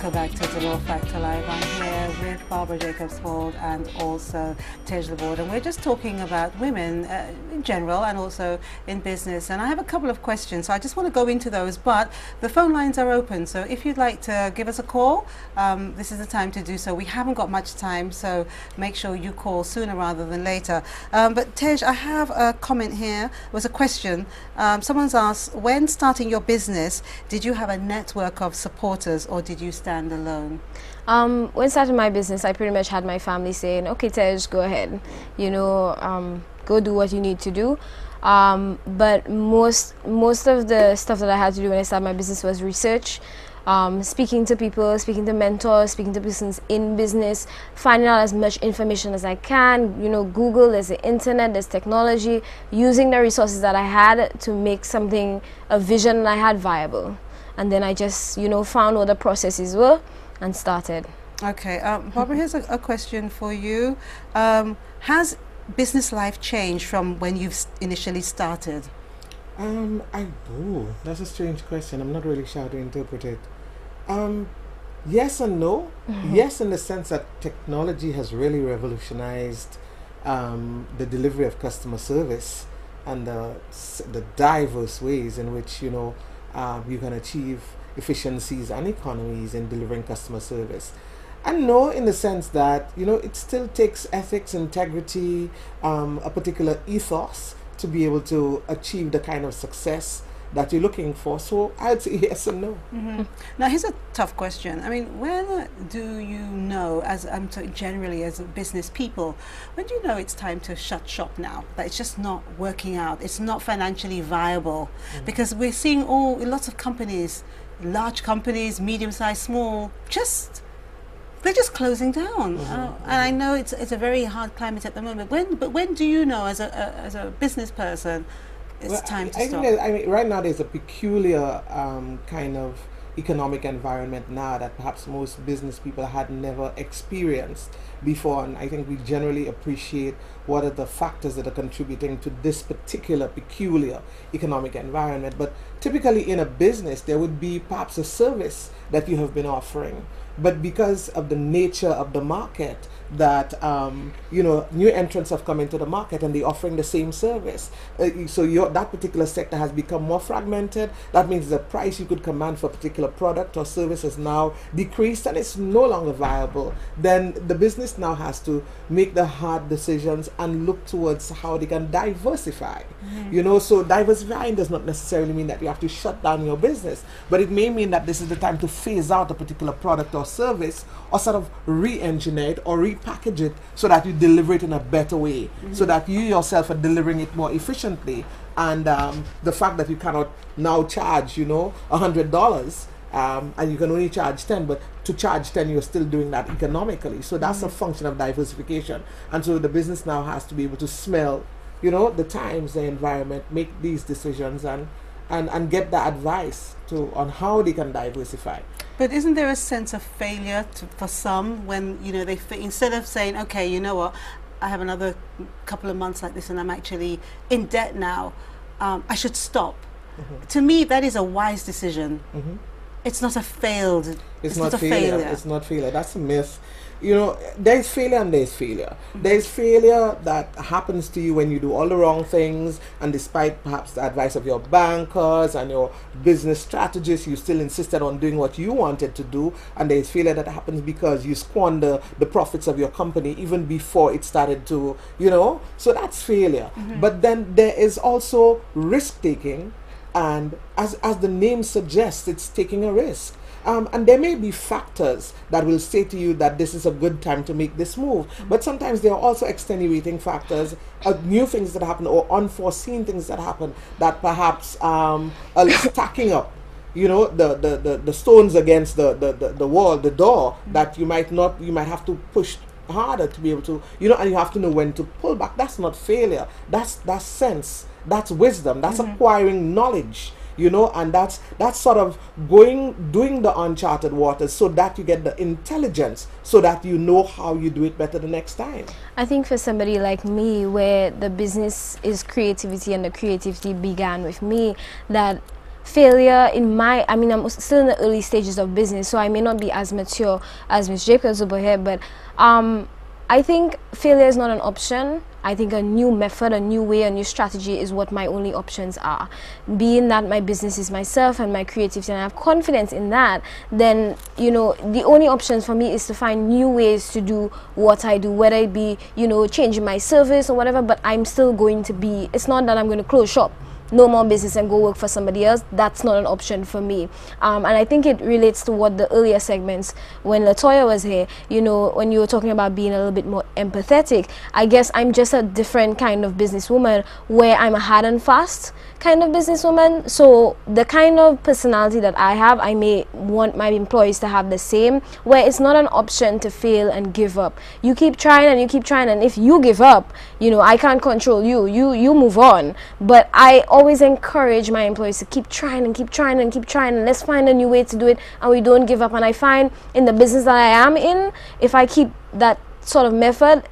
welcome back to Dolor Factor Live. I'm here with Barbara Jacobs-Ford and also Teige, Borde, and we're just talking about women in general and also in business. And I have a couple of questions, so I just want to go into those, but the phone lines are open, so if you'd like to give us a call, this is the time to do so. We haven't got much time, so make sure you call sooner rather than later. But Teige, I have a comment here. It was a question. Someone's asked, when starting your business, did you have a network of supporters or did you stand alone? When starting my business, I pretty much had my family saying, okay, Teige, go ahead, you know, go do what you need to do. But most of the stuff that I had to do when I started my business was research, speaking to people, speaking to mentors, speaking to persons in business, finding out as much information as I can. You know, Google, there's the internet, there's technology, using the resources that I had to make something, a vision that I had viable. And then I just, you know, found what the processes were and started. Okay, Barbara, here's a question for you. Has business life changed from when you've initially started? That's a strange question. I'm not really sure how to interpret it. Yes and no. Yes, in the sense that technology has really revolutionized the delivery of customer service and the diverse ways in which, you know, you can achieve efficiencies and economies in delivering customer service. And no, in the sense that, you know, it still takes ethics, integrity, a particular ethos to be able to achieve the kind of success that you're looking for. So I'd say yes and no. Now here's a tough question. I mean, when do you know, as I'm generally as a business people, when do you know it's time to shut shop now? That it's just not working out. It's not financially viable, because we're seeing lots of companies, large companies, medium-sized, small, they're just closing down. And I know it's a very hard climate at the moment. But when do you know, as a business person, it's time to stop? I mean, right now there's a peculiar kind of economic environment now that perhaps most business people had never experienced before, and I think we generally appreciate what are the factors that are contributing to this particular peculiar economic environment. But typically in a business there would be perhaps a service that you have been offering, but because of the nature of the market that you know, new entrants have come into the market and they're offering the same service, so that particular sector has become more fragmented. That means the price you could command for a particular product or service has now decreased and it's no longer viable. Then the business now has to make the hard decisions and look towards how they can diversify. You know, so diversifying does not necessarily mean that you have to shut down your business, but it may mean that this is the time to phase out a particular product or service, or sort of re-engineer it or repackage it so that you deliver it in a better way, so that you yourself are delivering it more efficiently. And the fact that you cannot now charge, you know, $100 and you can only charge 10, but to charge 10 you're still doing that economically. So that's a function of diversification. And so the business now has to be able to smell, you know, the times, the environment, make these decisions and get the advice on how they can diversify. But isn't there a sense of failure for some when, you know, instead of saying, okay, you know what, I have another couple of months like this and I'm actually in debt now, I should stop. To me, that is a wise decision. It's not a failed. It's not a failure. It's not failure. That's a myth. You know, there's failure and there's failure. There's failure that happens to you when you do all the wrong things, and despite perhaps the advice of your bankers and your business strategists, you still insisted on doing what you wanted to do. And there's failure that happens because you squander the profits of your company even before it started to, you know, so that's failure. But then there is also risk taking, and as the name suggests, it's taking a risk. And there may be factors that will say to you that this is a good time to make this move, but sometimes there are also extenuating factors, new things that happen or unforeseen things that happen that perhaps are stacking up, you know, the stones against the wall, the door, that you might have to push harder to be able to, you know, and you have to know when to pull back. That's not failure. That's sense. That's wisdom. That's acquiring knowledge. You know, and that's sort of doing the uncharted waters so that you get the intelligence so that you know how you do it better the next time. I think for somebody like me, where the business is creativity and the creativity began with me, that failure in my, I mean, I'm still in the early stages of business, so I may not be as mature as Ms. Jacobs over here, but I think failure is not an option. I think a new method, a new way, a new strategy is what my only options are. Being that my business is myself and my creativity, and I have confidence in that, then, you know, the only options for me is to find new ways to do what I do, whether it be, you know, changing my service or whatever, but I'm still going to be, it's not that I'm going to close shop, no more business and go work for somebody else. That's not an option for me. And I think it relates to what the earlier segments, when Latoya was here, you know, when you were talking about being a little bit more empathetic, I guess I'm just a different kind of businesswoman, where I'm a hard and fast kind of businesswoman. So the kind of personality that I have, I may want my employees to have the same, where it's not an option to fail and give up. You keep trying and you keep trying, and if you give up, you know, I can't control you. You move on. But I always encourage my employees to keep trying and keep trying and keep trying, and let's find a new way to do it, and we don't give up. And I find in the business that I am in, if I keep that sort of method,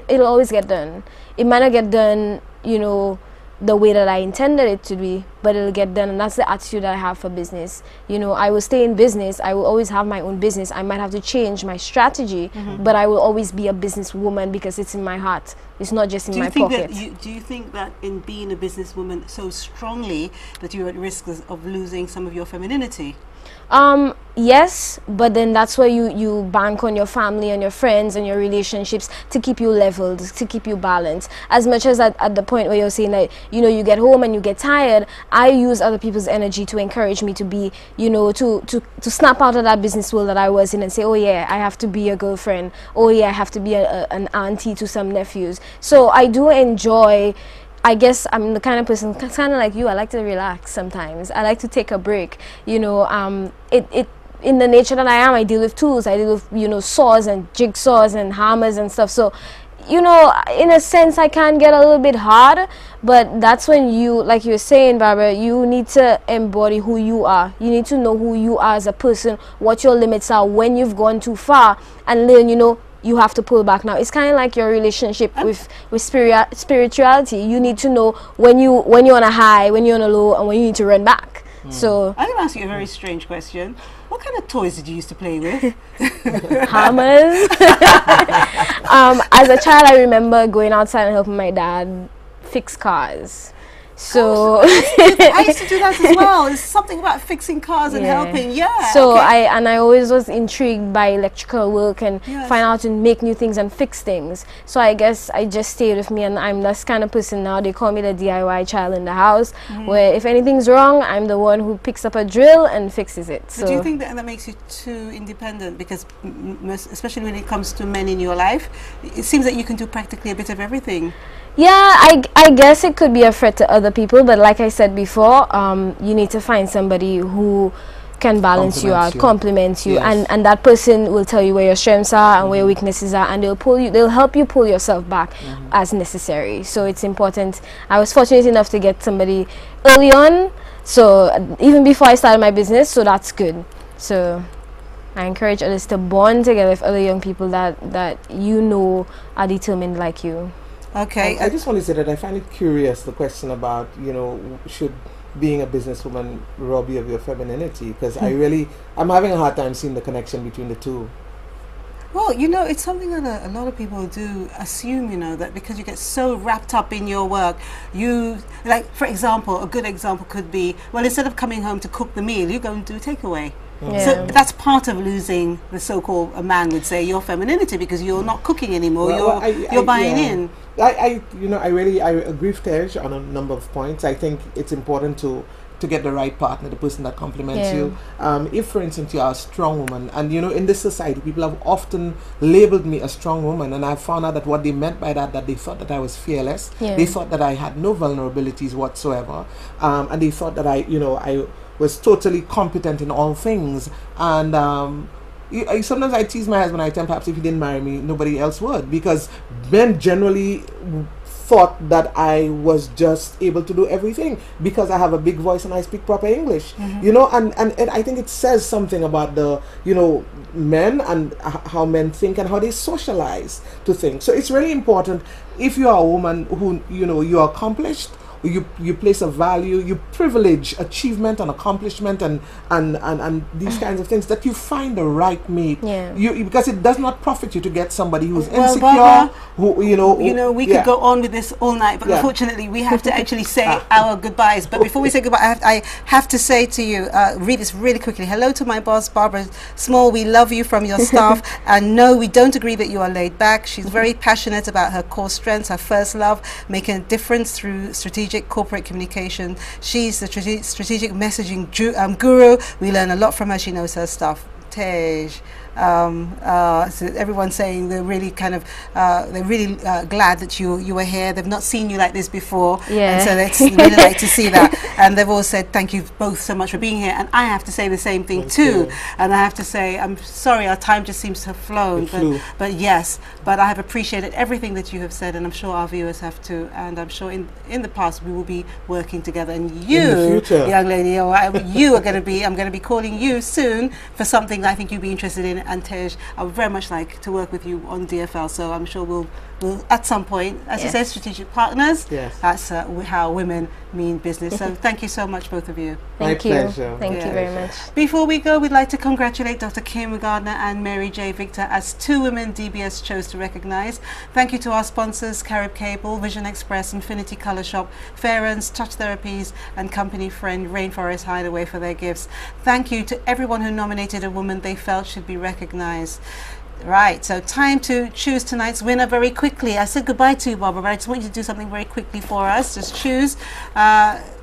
it'll always get done. It might not get done, you know, the way that I intended it to be, but it'll get done. And that's the attitude that I have for business. You know, I will stay in business. I will always have my own business. I might have to change my strategy, but I will always be a businesswoman because it's in my heart. It's not just in my pocket. Do you think that in being a businesswoman so strongly that you're at risk of losing some of your femininity? Yes, but then that's where you bank on your family and your friends and your relationships to keep you leveled, to keep you balanced. As much as at the point where you're saying that, you know, you get home and you get tired, I use other people's energy to encourage me to be, you know, to snap out of that business world that I was in and say, oh yeah, I have to be a girlfriend. Oh yeah, I have to be an auntie to some nephews. So I do enjoy, I guess I'm the kind of person, kind of like you, I like to relax sometimes. I like to take a break. You know, in the nature that I am, I deal with tools. I deal with, you know, saws and jigsaws and hammers and stuff. So, you know, in a sense, I can get a little bit hard, but that's when you, like you were saying, Barbara, you need to embody who you are. You need to know who you are as a person, what your limits are, when you've gone too far, and learn, you know, you have to pull back now. It's kind of like your relationship with spirituality. You need to know when you're on a high, when you're on a low, and when you need to run back. So I'm going to ask you a very strange question. What kind of toys did you used to play with? Hammers. As a child, I remember going outside and helping my dad fix cars. So I used to do that as well. It's something about fixing cars and helping. Yeah. So I always was intrigued by electrical work and find out to make new things and fix things. So I guess I just stayed with me, and I'm this kind of person now. They call me the DIY child in the house, where if anything's wrong, I'm the one who picks up a drill and fixes it. So do you think that makes you too independent? Because especially when it comes to men in your life, it seems that you can do practically a bit of everything. Yeah, I guess it could be a threat to other people, but like I said before, you need to find somebody who can balance you out, compliment you, and that person will tell you where your strengths are and where your weaknesses are, and they'll help you pull yourself back as necessary. So it's important. I was fortunate enough to get somebody early on, so even before I started my business, so that's good. So I encourage others to bond together with other young people that you know are determined like you. Okay. I just want to say that I find it curious, the question about, you know, should being a businesswoman rob you of your femininity? Because I'm having a hard time seeing the connection between the two. Well, you know, it's something that a lot of people do assume, you know, that because you get so wrapped up in your work, like, for example, a good example could be, well, instead of coming home to cook the meal, you go and do takeaway. So that's part of losing the so-called, a man would say, your femininity, because you're not cooking anymore. You're buying in. I agree with Teige on a number of points. I think it's important to get the right partner, the person that complements you. If, for instance, you are a strong woman, and you know, in this society, people have often labeled me a strong woman, and I found out that what they meant by that they thought that I was fearless. They thought that I had no vulnerabilities whatsoever, and they thought that I was totally competent in all things. And sometimes I tease my husband. I tell him, perhaps if he didn't marry me, nobody else would, because men generally thought that I was just able to do everything because I have a big voice and I speak proper English. You know, and I think it says something about the, you know, men and how men think and how they socialize to think. So it's really important, if you are a woman who, you know, you're accomplished, you place a value, you privilege achievement and accomplishment and these kinds of things, that you find the right mate. Yeah. Because it does not profit you to get somebody who's Well, insecure, Barbara, we could go on with this all night, but unfortunately we have to actually say our goodbyes. But before we say goodbye, I have to say to you, read this really quickly. Hello to my boss, Barbara Small. We love you from your staff, and no, we don't agree that you are laid back. She's very passionate about her core strengths, her first love, making a difference through strategic corporate communication. She's the strategic messaging guru. We learn a lot from her. She knows her stuff. Teige. So everyone's saying they're really glad that you were here. They've not seen you like this before, and so they really like to see that. And they've all said thank you both so much for being here. And I have to say the same thing too. And I have to say I'm sorry our time just seems to have flown, but yes, but I have appreciated everything that you have said, and I'm sure our viewers have too. And I'm sure in the past we will be working together. And you, in the future, young lady, you are going to be. I'm going to be calling you soon for something that I think you'd be interested in. And Teige, I would very much like to work with you on DFL, so I'm sure we'll at some point, as you say, strategic partners. Yes. That's how women mean business. So thank you so much, both of you. Thank you. Pleasure. Thank you very much. Before we go, we'd like to congratulate Dr. Kim Gardner and Mary J. Victor as 2 women DBS chose to recognize. Thank you to our sponsors, Carib Cable, Vision Express, Infinity Color Shop, Fairens, Touch Therapies, and company friend Rainforest Hideaway for their gifts. Thank you to everyone who nominated a woman they felt should be recognized. Right, so time to choose tonight's winner very quickly. I said goodbye to you, Barbara, but I just want you to do something very quickly for us. Just choose.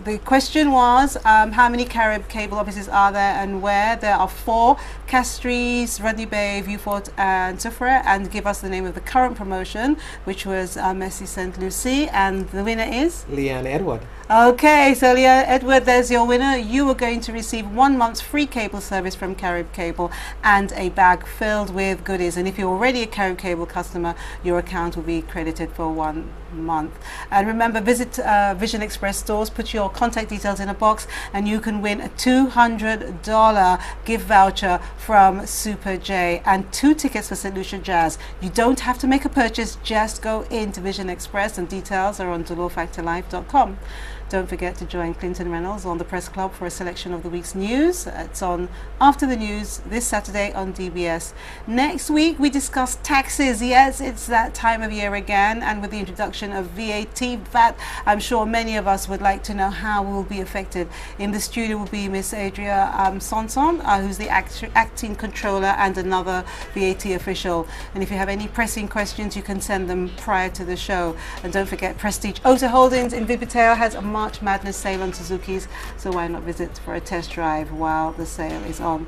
The question was, how many Carib Cable offices are there and where? There are 4, Castries, Rodney Bay, Viewfort and Soufriere, and give us the name of the current promotion, which was Messi St. Lucie, and the winner is? Leanne Edward. Okay, so Leanne Edward, there's your winner. You are going to receive 1 month's free cable service from Carib Cable and a bag filled with goodies. And if you're already a Carib Cable customer, your account will be credited for 1 month. And remember, visit Vision Express stores, put your contact details in a box, and you can win a $200 gift voucher from Super J and 2 tickets for St. Lucia Jazz. You don't have to make a purchase, just go into Vision Express, and details are on dolorfactorlife.com. Don't forget to join Clinton Reynolds on the Press Club for a selection of the week's news. It's on After the News this Saturday on DBS. Next week we discuss taxes. Yes, it's that time of year again, and with the introduction of VAT, I'm sure many of us would like to know how we'll be affected. In the studio will be Miss Adria Sonson, who's the acting controller and another VAT official. And if you have any pressing questions, you can send them prior to the show. And don't forget, Prestige Auto Holdings in Vivital has a March Madness sale on Suzukis, so why not visit for a test drive while the sale is on.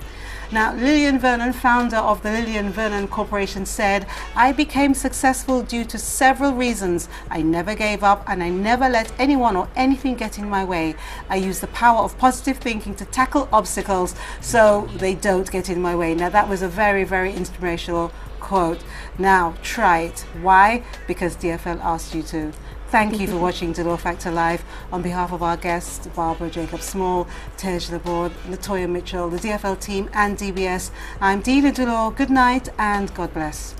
Now, Lillian Vernon, founder of the Lillian Vernon Corporation, said, "I became successful due to several reasons. I never gave up and I never let anyone or anything get in my way. I use the power of positive thinking to tackle obstacles so they don't get in my way." Now, that was a very, very inspirational quote. Now, try it. Why? Because DFL asked you to. Thank you for watching Dolor Factor Live. On behalf of our guests, Barbara Jacob-Small, Teige Borde, Latoya Mitchell, the DFL team and DBS, I'm Delia Dolor. Good night and God bless.